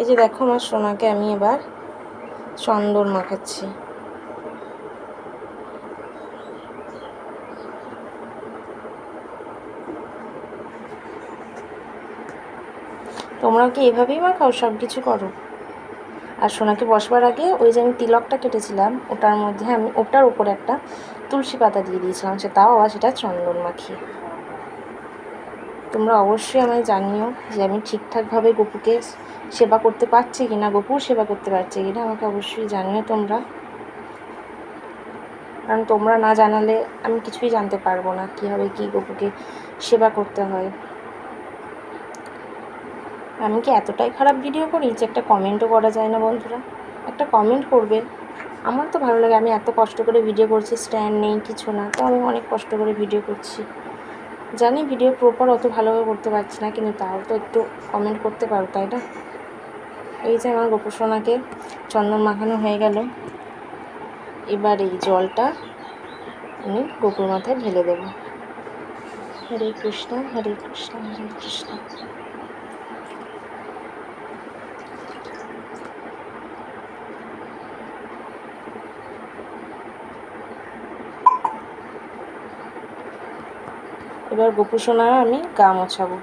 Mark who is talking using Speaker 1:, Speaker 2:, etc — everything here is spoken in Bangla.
Speaker 1: এই যে দেখো আমার সোনাকে আমি এবার চন্দন মাখাচ্ছি। তোমরাও কি এভাবেই মাখাও, সব কিছু করো? আর সোনাকে বসবার আগে ওই যে আমি তিলকটা কেটেছিলাম ওটার মধ্যে আমি ওটার উপরে একটা তুলসী পাতা দিয়ে দিয়েছিলাম, তাও আবার সেটা চন্দন মাখিয়ে। তোমরা অবশ্যই আমায় জানিও যে আমি ঠিকঠাকভাবে গপুকে সেবা করতে পারছি কিনা, গপুর সেবা করতে পারছি কিনা, আমাকে অবশ্যই জানিও তোমরা। কারণ তোমরা না জানালে আমি কিছুই জানতে পারবো না কীভাবে কী গপুকে সেবা করতে হয়। আমি কি এতটাই খারাপ ভিডিও করি যে একটা কমেন্টও করা যায় না? বন্ধুরা একটা কমেন্ট করবে, আমার তো ভালো লাগে। আমি এত কষ্ট করে ভিডিও করছি, স্ট্যান্ড নেই কিছু না, তো আমি অনেক কষ্ট করে ভিডিও করছি। জানি ভিডিও প্রপার অত ভালোভাবে করতে পারছি না, কিন্তু তাও তো একটু কমেন্ট করতে পারো, তাই না? এই যে আমার গোপুসোনাকে চন্দন মাখানো হয়ে গেল, এবার এই জলটা আমি গোপুর মাথায় ঢেলে দেব। হরে কৃষ্ণ হরে কৃষ্ণ হরে কৃষ্ণ। এবার গোপুসোনা আমি গা মোছাবো।